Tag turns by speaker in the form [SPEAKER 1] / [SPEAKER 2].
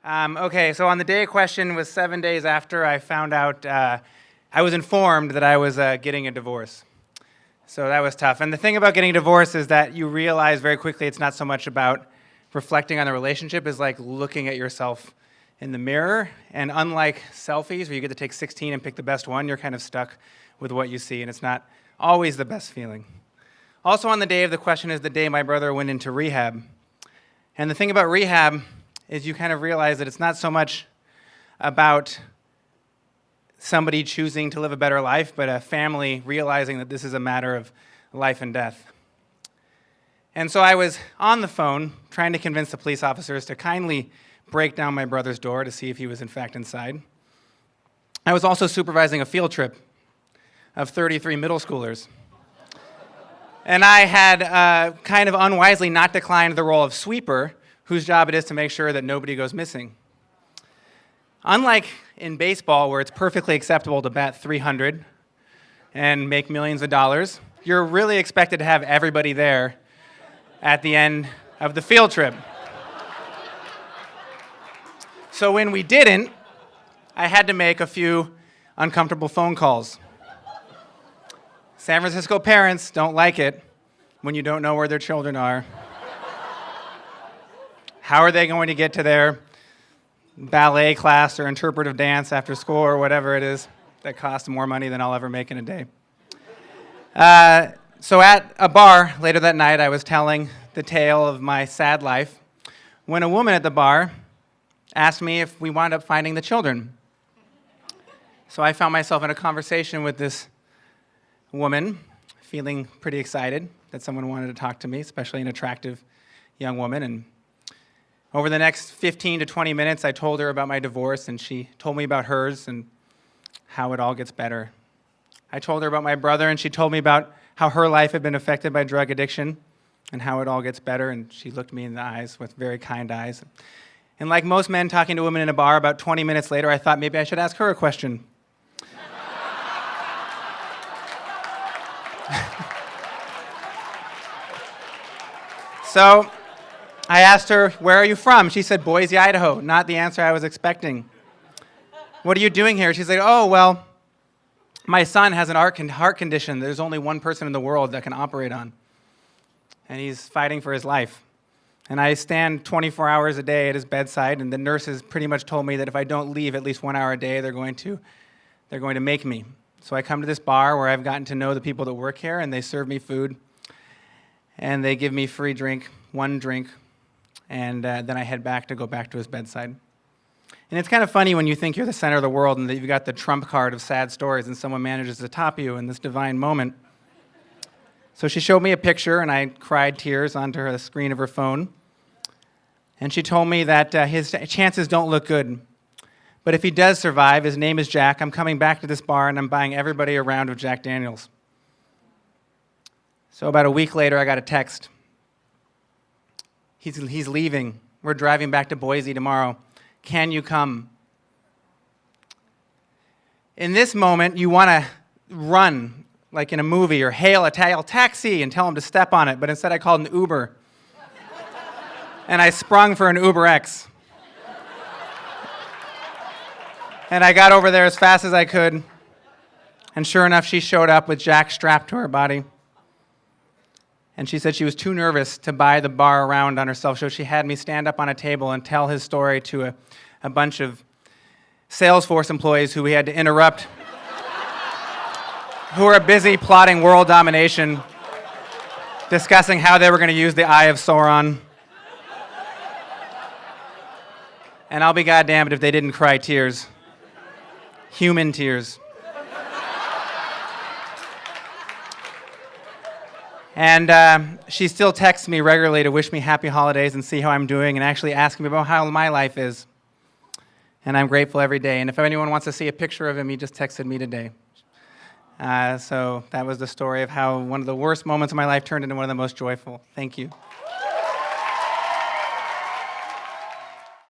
[SPEAKER 1] Okay, so on the day of question was 7 days after I found out, I was informed that I was getting a divorce. So that was tough. And the thing about getting a divorce is that you realize very quickly it's not so much about reflecting on the relationship as like looking at yourself in the mirror. And unlike selfies where you get to take 16 and pick the best one, you're kind of stuck with what you see, and it's not always the best feeling. Also on the day of the question is the day my brother went into rehab. And the thing about rehab is you kind of realize that it's not so much about somebody choosing to live a better life, but a family realizing that this is a matter of life and death. And so I was on the phone trying to convince the police officers to kindly break down my brother's door to see if he was in fact inside. I was also supervising a field trip of 33 middle schoolers. And I had kind of unwisely not declined the role of sweeper, whose job it is to make sure that nobody goes missing. Unlike in baseball, where it's perfectly acceptable to bat .300 and make millions of dollars, you're really expected to have everybody there at the end of the field trip. So when we didn't, I had to make a few uncomfortable phone calls. San Francisco parents don't like it when you don't know where their children are. How are they going to get to their ballet class or interpretive dance after school or whatever it is that costs more money than I'll ever make in a day? So at a bar later that night, I was telling the tale of my sad life when a woman at the bar asked me if we wound up finding the children. So I found myself in a conversation with this woman, feeling pretty excited that someone wanted to talk to me, especially an attractive young woman. And over the next 15 to 20 minutes, I told her about my divorce, and she told me about hers and how it all gets better. I told her about my brother, and she told me about how her life had been affected by drug addiction and how it all gets better, and she looked me in the eyes with very kind eyes. And like most men talking to women in a bar, about 20 minutes later, I thought maybe I should ask her a question. So I asked her, "Where are you from?" She said, "Boise, Idaho." Not the answer I was expecting. "What are you doing here?" She's like, "Oh, well, my son has an heart condition there's only one person in the world that can operate on, and he's fighting for his life. And I stand 24 hours a day at his bedside, and the nurses pretty much told me that if I don't leave at least 1 hour a day, they're going to make me. So I come to this bar where I've gotten to know the people that work here, and they serve me food, and they give me free drink, one drink, and then I head back to go back to his bedside." And it's kind of funny when you think you're the center of the world and that you've got the trump card of sad stories and someone manages to top you in this divine moment. So she showed me a picture, and I cried tears onto the screen of her phone. And she told me that his chances don't look good. But if he does survive, his name is Jack. I'm coming back to this bar, and I'm buying everybody a round of Jack Daniels. So about a week later, I got a text. He's leaving. We're driving back to Boise tomorrow. Can you come? In this moment, you want to run, like in a movie, or hail a taxi and tell him to step on it. But instead, I called an Uber. And I sprung for an Uber X. And I got over there as fast as I could. And sure enough, she showed up with Jack strapped to her body. And she said she was too nervous to buy the bar around on herself, so she had me stand up on a table and tell his story to a bunch of Salesforce employees who we had to interrupt, who were busy plotting world domination, discussing how they were going to use the Eye of Sauron. And I'll be goddamned if they didn't cry tears. Human tears. And she still texts me regularly to wish me happy holidays and see how I'm doing and actually ask me about how my life is. And I'm grateful every day. And if anyone wants to see a picture of him, he just texted me today. So that was the story of how one of the worst moments of my life turned into one of the most joyful. Thank you.